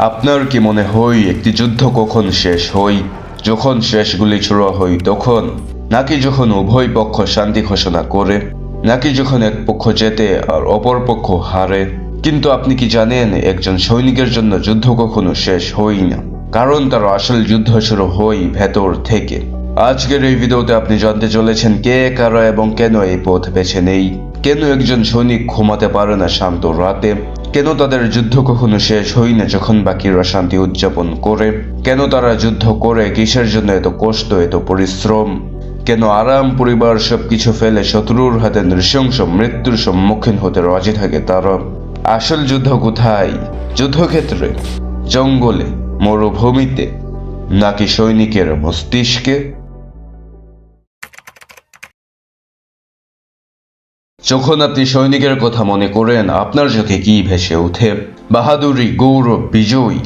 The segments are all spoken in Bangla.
আপনার কি মনে হয় একটি যুদ্ধ কখন শেষ হয়? যখন শেষ গুলি ছোড়া হয় তখন, নাকি যখন উভয় পক্ষ শান্তি ঘোষণা করে, নাকি যখন এক পক্ষ জেতে আর অপর পক্ষ হারে? কিন্তু আপনি কি জানেন, একজন সৈনিকের জন্য যুদ্ধ কখনো শেষ হয় না, কারণ তার আসল যুদ্ধ শুরু হয় ভেতর থেকে। আজকের এই ভিডিওতে আপনি জানতে চলেছেন কে, কারা এবং কেন এই পথ বেছে নেই, কেন একজন সৈনিক ঘুমাতে পারে না শান্ত রাতে, কেন তাদের যুদ্ধ কখনো শেষ হয় না যখন বাকিরা শান্তি উদযাপন করে, কেন তারা যুদ্ধ করে, কিসের জন্য এত কষ্ট, এত পরিশ্রম, কেন আরাম পরিবার সবকিছু ফেলে শত্রুর হাতে নৃশংস মৃত্যুর সম্মুখীন হতে রাজি থাকে তারা। আসল যুদ্ধ কোথায়? যুদ্ধক্ষেত্রে, জঙ্গলে, মরুভূমিতে, নাকি সৈনিকের মস্তিষ্কে? যখন আপনি সৈনিকের কথা মনে করেন, আপনার চোখে কি ভেসে ওঠে? বাহাদুরি, গৌরব, বিজয়।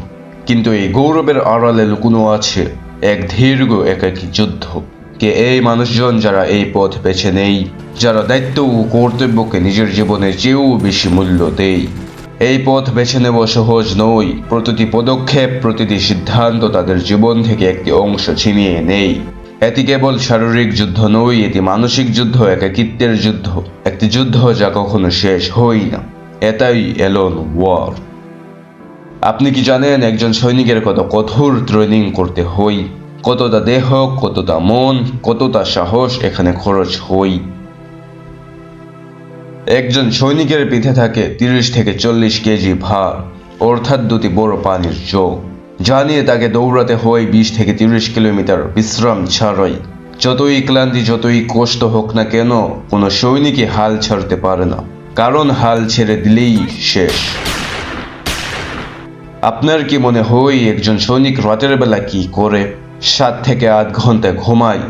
কিন্তু এই গৌরবের আড়ালে লুকোনো আছে এক দীর্ঘ একাকী যুদ্ধ। কে এই মানুষজন যারা এই পথ বেছে নেই, যারা দায়িত্ব ও কর্তব্যকে নিজের জীবনের চেয়েও বেশি মূল্য দেয়? এই পথ বেছে নেওয়া সহজ নয়। প্রতিটি পদক্ষেপ, প্রতিটি সিদ্ধান্ত তাদের জীবন থেকে একটি অংশ ছিনিয়ে নেই। এটি কেবল শারীরিক যুদ্ধ নয়, এটি মানসিক যুদ্ধ, একাকিত্বের যুদ্ধ, একটি যুদ্ধ যা কখনো শেষ হয় না। এটাই এলোন ওয়ার। আপনি কি জানেন একজন সৈনিকের কত কঠোর ট্রেনিং করতে হয়? কতটা দেহ, কতটা মন, কতটা সাহস এখানে খরচ হয়? একজন সৈনিকের পিঠে থাকে 30 থেকে 40 কেজি ভার, অর্থাৎ দুটি বড় পানির জগ, যা নিয়ে তাকে দৌড়াতে হয় 20 থেকে 30 কিলোমিটার বিশ্রাম ছাড়াই। যতই ক্লান্তি, যতই কষ্ট হোক না কেন, কোনো সৈনিকই হাল ছাড়তে পারে না, কারণ হাল ছেড়ে দিলেই শেষ। আপনার কি মনে হয় একজন সৈনিক রাতের বেলা কি করে? 7 থেকে 8 ঘন্টা ঘুমায়,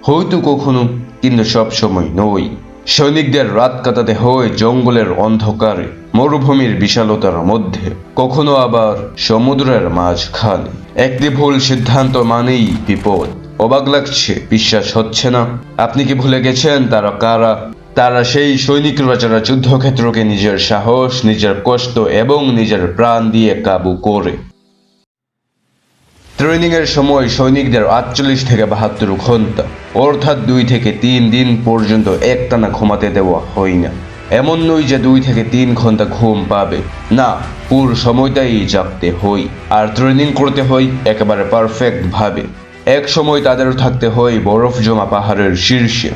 হয়তো কখনো, কিন্তু সব সময় নয়। সৈনিকদের রাত কাটাতে হয় জঙ্গলের অন্ধকারে, মরুভূমির বিশালতার মধ্যে, কখনো আবার সমুদ্রের মাঝখানে। একটি ভুল সিদ্ধান্ত মানেই বিপদ। অবাক লাগছে? বিশ্বাস হচ্ছে না? আপনি কি ভুলে গেছেন তারা কারা? তারা সেই সৈনিকরা যারা যুদ্ধক্ষেত্রকে নিজের সাহস, নিজের কষ্ট এবং নিজের প্রাণ দিয়ে কাবু করে। ট্রেনিং এর সময় সৈনিকদের 48 থেকে 72 ঘন্টা, অর্থাৎ 2 থেকে 3 দিন পর্যন্ত একটানা ঘুমাতে দেওয়া হয় না। এমন নয় যে 2 থেকে 3 ঘন্টা ঘুম পাবে, না, পুরো সময়টাই জাগতে হয়। আর ট্রেনিং করতে হয় একেবারে পারফেক্ট ভাবে। এক সময় তাদের থাকতে হয় বরফ জমা পাহাড়ের শীর্ষে,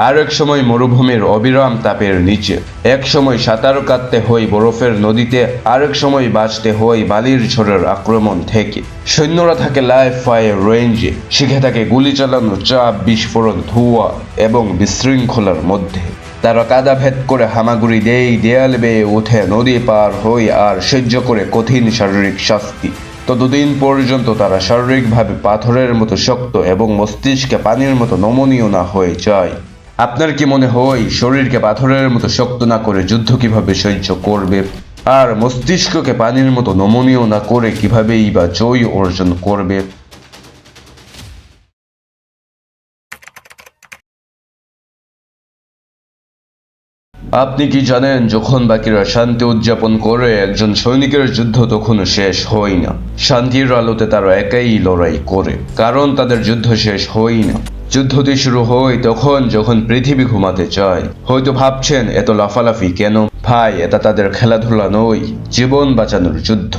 আর এক সময় মরুভূমির অবিরাম তাপের নিচে, এক সময় সাঁতার কাটতে হয় বরফের নদীতে, আরেক সময় বাঁচতে হয় বালির ঝড়ের আক্রমণ থেকে। সৈন্যরা থাকে লাইভ ফায়ার রেঞ্জে, শিখে থাকে গুলি চালানো, চাপ, বিস্ফোরণ, ধোঁয়া এবং বিশৃঙ্খলার মধ্যে। তারা কাদা ভেদ করে হামাগুড়ি দেয়, দেয়াল বেয়ে ওঠে, নদী পার হয় আর সহ্য করে কঠিন শারীরিক শাস্তি। ততদিন পর্যন্ত তারা শারীরিকভাবে পাথরের মতো শক্ত এবং মস্তিষ্কে পানির মতো নমনীয় না হয়ে যায়। আপনার কি মনে হয় শরীরকে পাথরের মতো শক্ত না করে যুদ্ধ কিভাবে সহ্য করবে? আর মস্তিষ্ককে পানির মতো নমনীয় না করে কিভাবেই বা জয় অর্জন করবে? আপনি কি জানেন যখন বাকিরা শান্তি উদযাপন করে, একজন সৈনিকের যুদ্ধ তখনও শেষ হয় না। শান্তির আলোতে তারা একাই লড়াই করে, কারণ তাদের যুদ্ধ শেষ হয় না। যুদ্ধটি শুরু হয় তখন যখন পৃথিবী ঘুমাতে চায়। হয়তো ভাবছেন এত লাফালাফি কেন? ভাই, এটা তাদের খেলাধুলা নয়, জীবন বাঁচানোর যুদ্ধ।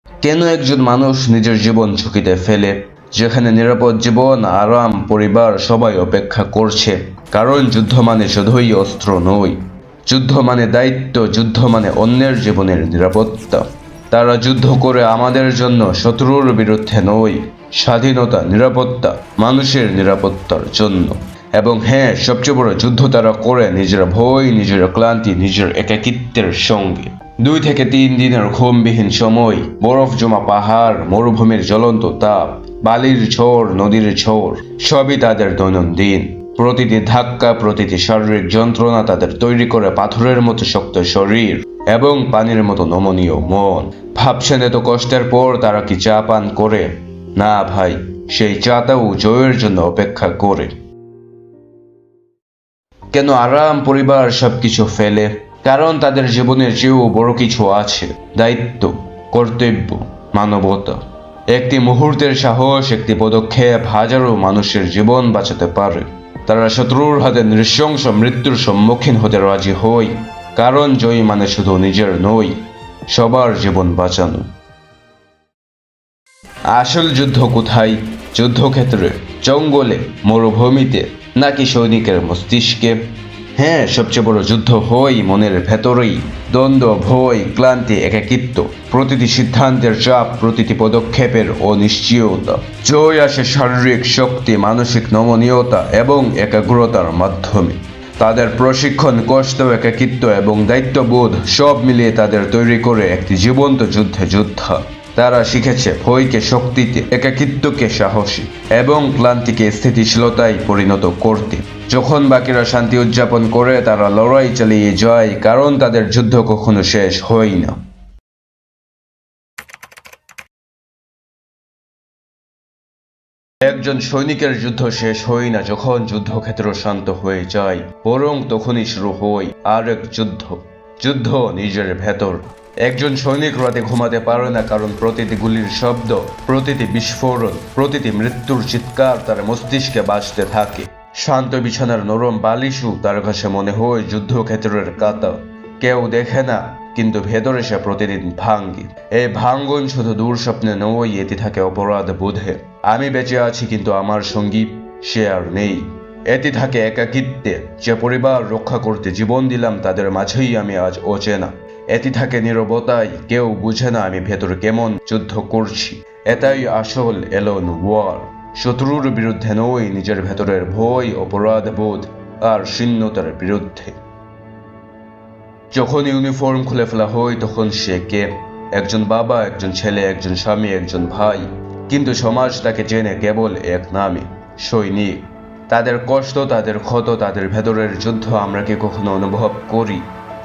কেন একজন মানুষ নিজের জীবন ঝুঁকিতে ফেলে, যেখানে নিরাপদ জীবন, আরাম, পরিবার সবাই অপেক্ষা করছে? কারণ যুদ্ধ মানে শুধুই অস্ত্র নয়, যুদ্ধ মানে দায়িত্ব, যুদ্ধ মানে অন্যের জীবনের নিরাপত্তা। তারা যুদ্ধ করে আমাদের জন্য, শত্রুর বিরুদ্ধে নয়, স্বাধীনতা, নিরাপত্তা, মানুষের নিরাপত্তার জন্য। এবং হ্যাঁ, সবচেয়ে বড় যুদ্ধ তারা করে নিজের ভয়, নিজের ক্লান্তি, নিজের একাকিত্বের সঙ্গে। 2 থেকে 3 দিনের ঘুমবিহীন সময়, বরফ জমা পাহাড়, মরুভূমির জ্বলন্ত তাপ, বালির ঝড়, নদীর ঝড়, সবই তাদের দৈনন্দিন। প্রতিটি ধাক্কা, প্রতিটি শারীরিক যন্ত্রণা তাদের তৈরি করে পাথরের মতো শক্ত শরীর এবং পানির মতো নমনীয় মন। ভাবছেন এত কষ্টের পর তারা কি চা পান করে? না ভাই, সেই চাটাও জয়ের জন্য অপেক্ষা করে। কেন আরাম, পরিবার সবকিছু ফেলে? কারণ তাদের জীবনের চেয়েও বড় কিছু আছে, দায়িত্ব। কর্তব্য, মানবতা। একটি মুহূর্তের সাহস, একটি পদক্ষেপ হাজারো মানুষের জীবন বাঁচাতে পারে। তারা শত্রুর হাতে নৃশংস মৃত্যুর সম্মুখীন হতে রাজি হয়, কারণ জয়ী মানে শুধু নিজের নয়, সবার জীবন বাঁচানো। আসল যুদ্ধ কোথায়? যুদ্ধক্ষেত্রে, জঙ্গলে, মরুভূমিতে, নাকি সৈনিকের মস্তিষ্কে? হ্যাঁ, সবচেয়ে বড় যুদ্ধ হয় মনের ভেতরেই। দ্বন্দ্ব, ভয়, ক্লান্তি, একাকিত্ব, প্রতিটি সিদ্ধান্তের চাপ, প্রতিটি পদক্ষেপের অনিশ্চয়তা। জয় আসে শারীরিক শক্তি, মানসিক নমনীয়তা এবং একাগ্রতার মাধ্যমে। তাদের প্রশিক্ষণ, কষ্ট, একাকিত্ব এবং দায়িত্ববোধ সব মিলিয়ে তাদের তৈরি করে একটি জীবন্ত যুদ্ধে যোদ্ধা। তারা শিখেছে ভয়কে শক্তিতে, একাকিত্বকে সাহসী এবং ক্লান্তিকে স্থিতিশীলতায় পরিণত করতে। যখন বাকিরা শান্তি উদযাপন করে, তারা লড়াই চালিয়ে যায়, কারণ তাদের যুদ্ধ কখনো শেষ হয় না। একজন সৈনিকের যুদ্ধ শেষ হয় না যখন যুদ্ধক্ষেত্র শান্ত হয়ে যায়, বরং তখনই শুরু হয় আরেক যুদ্ধ। যুদ্ধ নিজের ভেতর। একজন সৈনিক রাতে ঘুমাতে পারে না, কারণ প্রতিটি গুলির শব্দ, প্রতিটি বিস্ফোরণ, প্রতিটি মৃত্যুর চিৎকার তার মস্তিষ্কে বাজতে থাকে। শান্ত বিছানার নরম বালিশও তার কাছে মনে হয় যুদ্ধক্ষেত্রের কাঁটা। কেউ দেখে না, কিন্তু ভেতরে সে প্রতিদিন ভাঙ্গে। এই ভাঙ্গন শুধু দুঃস্বপ্নে নয়, এটি থাকে অপরাধ বোধে। আমি বেঁচে আছি, কিন্তু আমার সঙ্গী সে আর নেই। এটি থাকে একাকিত্বে, যে পরিবার রক্ষা করতে জীবন দিলাম তাদের মাঝেই আমি আজ অচেনা। এটি থাকে নীরবতায়, কেউ বুঝে না আমি ভেতরে কেমন যুদ্ধ করছি। এটাই আসল এলোন ওয়ার। শত্রুর বিরুদ্ধে নয়, নিজের ভেতরের ভয়, অপরাধ বোধ আর শূন্যতার বিরুদ্ধে। যখন ইউনিফর্ম খুলে ফেলা হয়, তখন সে কে? একজন বাবা, একজন ছেলে, একজন স্বামী, একজন ভাই। কিন্তু সমাজ তাকে চেনে কেবল এক নামে, সৈনিক। তাদের কষ্ট, তাদের ক্ষত, তাদের ভেতরের যুদ্ধ আমরা কি কখনো অনুভব করি,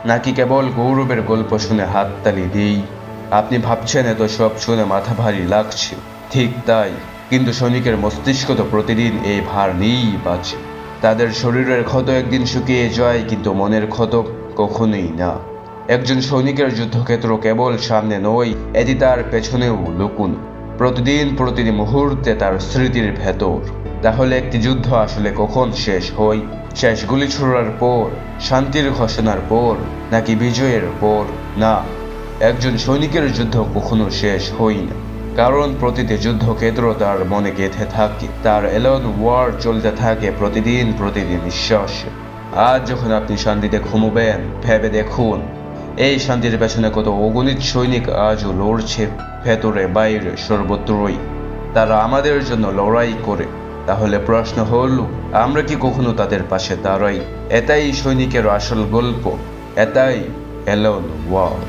নাকি কেবল গৌরবের গল্প শুনে হাততালি দিই? আপনি ভাবছেন এত সব শুনে মাথা ভারী লাগছে। ঠিক তাই, কিন্তু সৈনিকের মস্তিষ্ক তো প্রতিদিন এই ভার নিয়েই বাঁচে। তাদের শরীরের ক্ষত একদিন শুকিয়ে যায়, কিন্তু মনের ক্ষত কখনোই না। একজন সৈনিকের যুদ্ধক্ষেত্র কেবল সামনে নয়, এটি তার পেছনেও লুকুনো। প্রতিটি মুহূর্তে তার স্মৃতির ভেতর। তাহলে একটি যুদ্ধ আসলে কখন শেষ হয়? শেষ গুলি ছোড়ার পর, শান্তির ঘোষণার পর, নাকি বিজয়ের পর? না, একজন সৈনিকের যুদ্ধ কখনো শেষ হয় না, কারণ প্রতিটি যুদ্ধক্ষেত্র তার মনে গেঁথে থাকে। তার এলোন ওয়ার চলতে থাকে প্রতিদিন নিঃশ্বাসে। আজ যখন আপনি শান্তিতে ঘুমোবেন, ভেবে দেখুন এই শান্তির পেছনে কত অগণিত সৈনিক আজও লড়ছে, ভেতরে বাইরে সর্বত্রই। তারা আমাদের জন্য লড়াই করে। তাহলে প্রশ্ন হলো, আমরা কি কখনো তাদের পাশে দাঁড়াই? এটাই সৈনিকের আসল গল্প, এটাই এলোন ওয়ার।